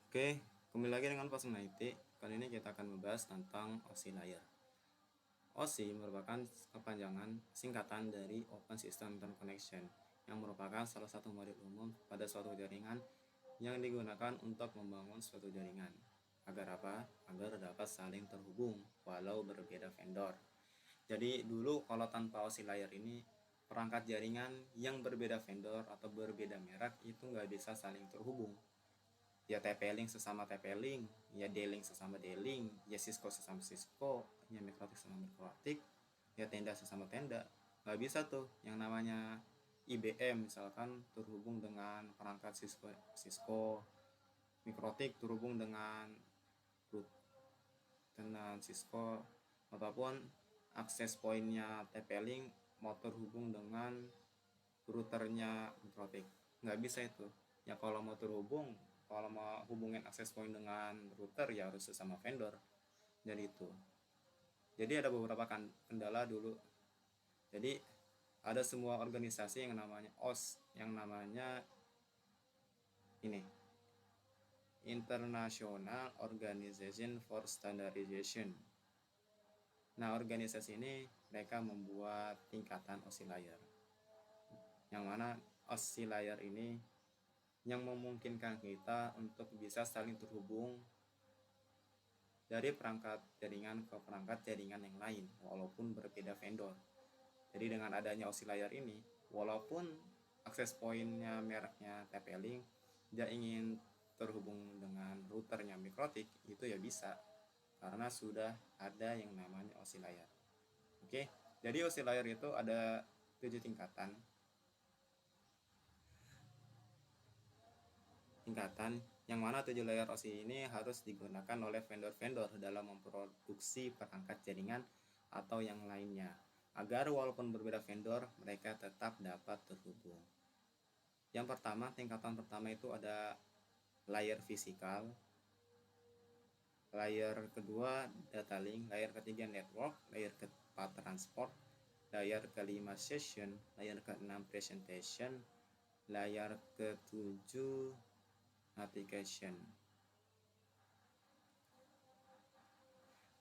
Oke, kembali lagi dengan Personality. Kali ini kita akan membahas tentang OSI layer. OSI merupakan kepanjangan singkatan dari Open System Interconnection yang merupakan salah satu model umum pada suatu jaringan yang digunakan untuk membangun suatu jaringan. Agar apa? Agar dapat saling terhubung walau berbeda vendor. Jadi dulu kalau tanpa OSI layer ini, perangkat jaringan yang berbeda vendor atau berbeda merek itu nggak bisa saling terhubung. Ya TP-Link sesama TP-Link, ya D-Link sesama D-Link, ya Cisco sesama Cisco, ya Mikrotik sesama Mikrotik, ya tenda sesama tenda. Nggak bisa tuh yang namanya IBM misalkan terhubung dengan perangkat Cisco, Mikrotik terhubung dengan root dengan Cisco, ataupun akses poinnya TP-Link mau terhubung dengan routernya Mikrotik. Nggak bisa itu. Ya kalau mau terhubung, kalau mau hubungin akses point dengan router ya harus sesama vendor. Jadi itu. Jadi ada beberapa kendala dulu. Jadi ada semua organisasi yang namanya OS, yang namanya ini International Organization for Standardization. Nah, organisasi ini mereka membuat tingkatan OSI layer. Yang mana OSI layer ini yang memungkinkan kita untuk bisa saling terhubung dari perangkat jaringan ke perangkat jaringan yang lain walaupun berbeda vendor. Jadi dengan adanya OSI layer ini, walaupun akses pointnya mereknya TP-Link, dia ingin terhubung dengan routernya Mikrotik, itu ya bisa karena sudah ada yang namanya OSI layer. Oke, jadi OSI layer itu ada 7 tingkatan yang mana 7 layer OSI ini harus digunakan oleh vendor-vendor dalam memproduksi perangkat jaringan atau yang lainnya agar walaupun berbeda vendor mereka tetap dapat terhubung. Yang pertama, tingkatan pertama itu ada layer fisikal, layer kedua data link, layer ketiga network, layer keempat transport, layer kelima session, layer keenam presentation, layer ketujuh application.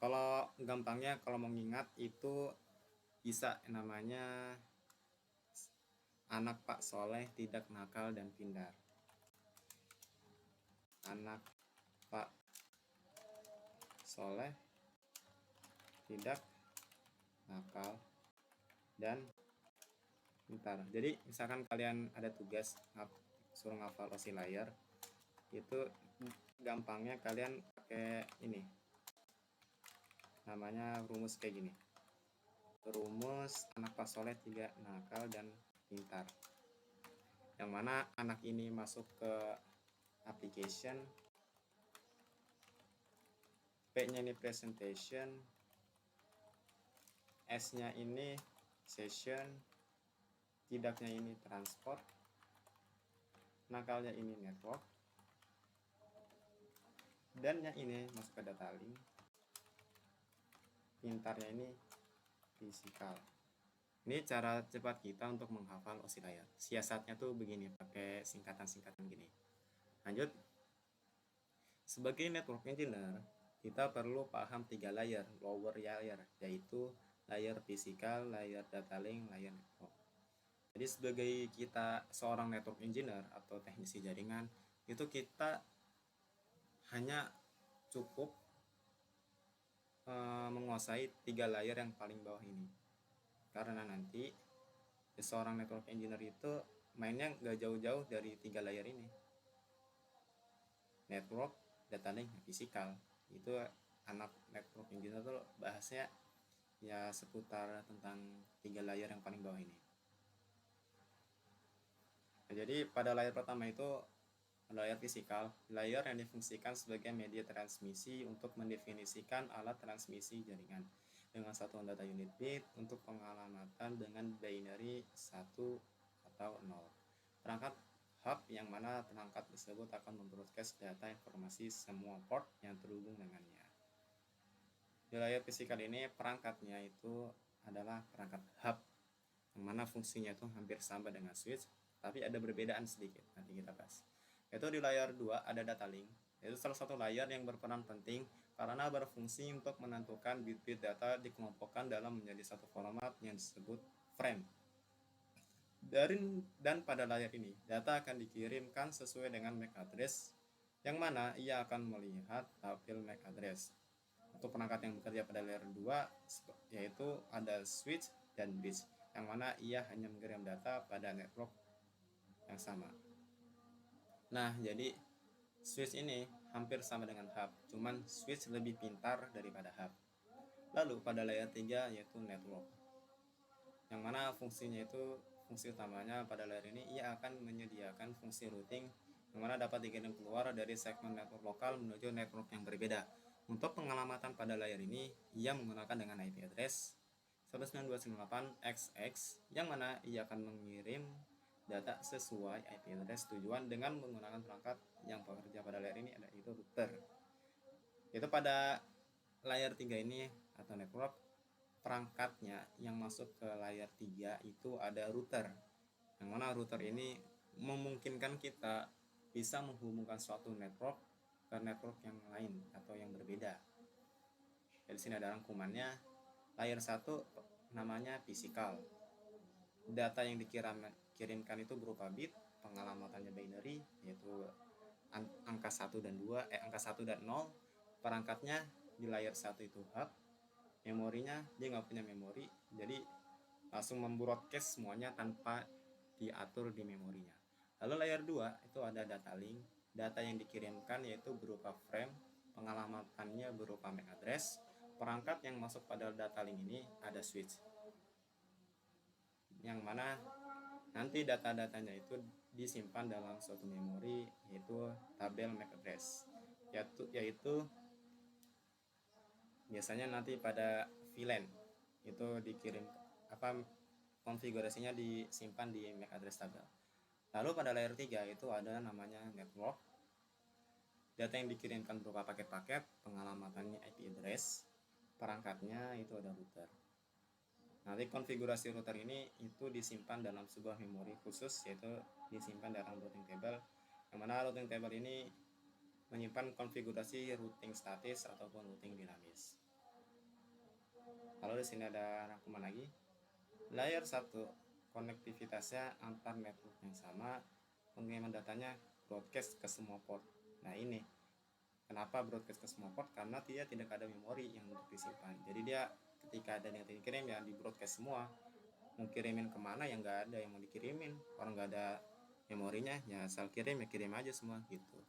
Kalau gampangnya kalau mengingat itu bisa namanya anak Pak Soleh tidak nakal dan pintar. Anak Pak Soleh tidak nakal dan pintar. Jadi misalkan kalian ada tugas suruh ngafal OSI layer, itu gampangnya kalian pakai ini namanya rumus kayak gini. Rumus anak Pak Soleh tidak nakal dan pintar, yang mana anak ini masuk ke application, P-nya ini presentation, S-nya ini session, tidaknya ini transport, nakalnya ini network, dan yang ini masuk ke data link, pintarnya ini fisikal. Ini cara cepat kita untuk menghafal OSI layer. Siasatnya tuh begini, pakai singkatan-singkatan gini. Lanjut. Sebagai network engineer, kita perlu paham 3 layer, lower layer, yaitu layer fisikal, layer data link, layer network. Jadi sebagai kita seorang network engineer atau teknisi jaringan, itu kita hanya cukup menguasai 3 layer yang paling bawah ini. Karena nanti seorang network engineer itu mainnya nggak jauh-jauh dari 3 layer ini. Network, data link, fisikal. Itu anak network engineer tuh bahasnya ya seputar tentang 3 layer yang paling bawah ini. Nah, jadi pada layer pertama itu layer fisikal, layer yang difungsikan sebagai media transmisi untuk mendefinisikan alat transmisi jaringan dengan satuan data unit bit untuk pengalamatan dengan binary 1 atau 0. Perangkat hub yang mana perangkat tersebut akan membroadcast data informasi semua port yang terhubung dengannya. Di layer fisikal ini perangkatnya itu adalah perangkat hub yang mana fungsinya itu hampir sama dengan switch, tapi ada perbedaan sedikit, nanti kita bahas. Itu di layer 2 ada data link. Itu salah satu layer yang berperan penting karena berfungsi untuk menentukan bit-bit data dikelompokkan dalam menjadi satu format yang disebut frame. Dan pada layar ini, data akan dikirimkan sesuai dengan MAC address, yang mana ia akan melihat tabel MAC address. Untuk perangkat yang bekerja pada layer 2, yaitu ada switch dan bridge, yang mana ia hanya mengirim data pada network yang sama. Nah, jadi switch ini hampir sama dengan hub, cuman switch lebih pintar daripada hub. Lalu pada layer 3 yaitu network, yang mana fungsinya itu, fungsi utamanya pada layer ini ia akan menyediakan fungsi routing, yang mana dapat dikirim keluar dari segmen network lokal menuju network yang berbeda. Untuk pengalamatan pada layer ini, ia menggunakan dengan IP address 192.168.xx, yang mana ia akan mengirim data sesuai IP address tujuan dengan menggunakan perangkat yang bekerja pada layer ini, yaitu router. Itu pada layer 3 ini atau network, perangkatnya yang masuk ke layer 3 itu ada router, yang mana router ini memungkinkan kita bisa menghubungkan suatu network ke network yang lain atau yang berbeda. Dari sini ada rangkumannya. Layer 1 namanya physical. Data yang dikirimkan itu berupa bit, pengalamannya binary, yaitu angka 1 dan 2, angka 1 dan 0. Perangkatnya di layer 1 itu hub. Memorinya dia nggak punya memori, jadi langsung membroadcast semuanya tanpa diatur di memorinya. Lalu layer 2 itu ada data link. Data yang dikirimkan yaitu berupa frame, pengalamatannya berupa MAC address. Perangkat yang masuk pada data link ini ada switch, yang mana nanti data-datanya itu disimpan dalam suatu memori, yaitu tabel MAC address, yaitu biasanya nanti pada VLAN itu dikirim konfigurasinya disimpan di MAC address tabel. Lalu pada layer 3 itu ada namanya network. Data yang dikirimkan berupa paket-paket, pengalamatannya IP address, perangkatnya itu ada router. Nanti konfigurasi router ini itu disimpan dalam sebuah memori khusus, yaitu disimpan dalam routing table, yang mana routing table ini menyimpan konfigurasi routing statis ataupun routing dinamis. Lalu di sini ada rangkuman lagi. Layer 1 konektivitasnya antar network yang sama, pengiriman datanya broadcast ke semua port. Nah ini kenapa broadcast ke semua port, karena dia tidak ada memori yang untuk disimpan. Jadi dia ketika ada yang dikirim ya di broadcast semua. Mau kirimin kemana yang nggak ada yang mau dikirimin, orang nggak ada memorinya ya asal kirim ya kirim aja semua gitu.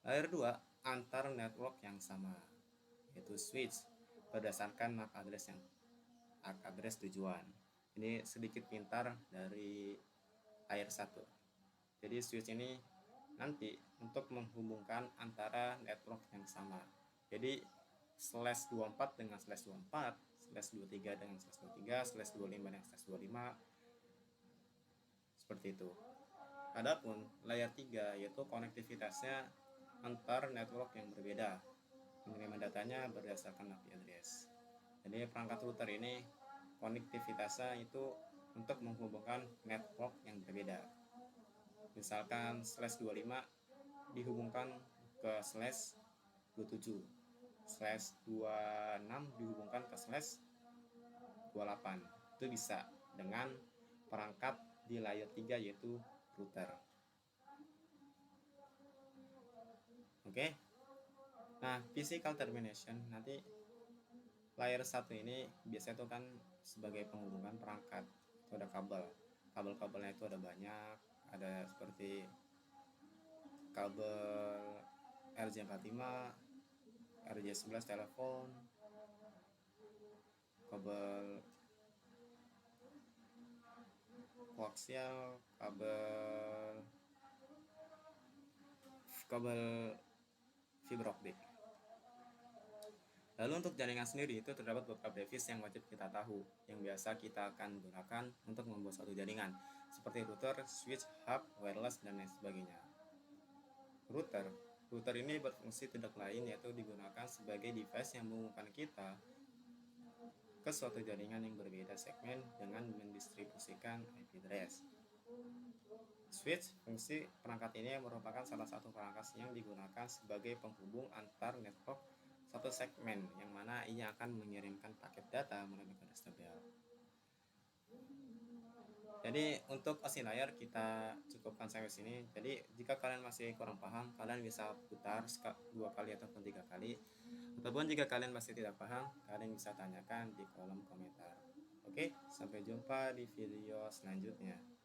Layer 2 antar network yang sama, yaitu switch berdasarkan MAC address tujuan. Ini sedikit pintar dari layer 1. Jadi switch ini nanti untuk menghubungkan antara network yang sama. Jadi /24 dengan /24, /23 dengan /23, /25 dengan /25, seperti itu. Adapun layer 3 yaitu konektivitasnya antar network yang berbeda. Pengiriman datanya berdasarkan IP address. Jadi perangkat router ini konektivitasnya itu untuk menghubungkan network yang berbeda. Misalkan /25 dihubungkan ke /27, /26 dihubungkan ke /28. Itu bisa dengan perangkat di layer 3 yaitu router. Oke. Nah, physical termination nanti layer 1 ini biasanya itu kan sebagai penghubungan perangkat. Itu ada kabel. Kabel-kabelnya itu ada banyak, ada seperti kabel RJ45, RJ11 telepon, kabel koaksial, kabel fiber optik. Lalu untuk jaringan sendiri itu terdapat beberapa device yang wajib kita tahu, yang biasa kita akan gunakan untuk membuat suatu jaringan, seperti router, switch, hub, wireless, dan lain sebagainya. Router ini berfungsi tidak lain yaitu digunakan sebagai device yang menghubungkan kita ke suatu jaringan yang berbeda segmen dengan mendistribusikan IP address. Switch fungsi perangkat ini merupakan salah satu perangkat yang digunakan sebagai penghubung antar network satu segmen, yang mana ia akan mengirimkan paket data melalui mekanisme bel. Jadi untuk oscillator kita cukupkan sampai sini. Jadi jika kalian masih kurang paham, kalian bisa putar 2 kali ataupun 3 kali. Ataupun jika kalian masih tidak paham, kalian bisa tanyakan di kolom komentar. Oke, sampai jumpa di video selanjutnya.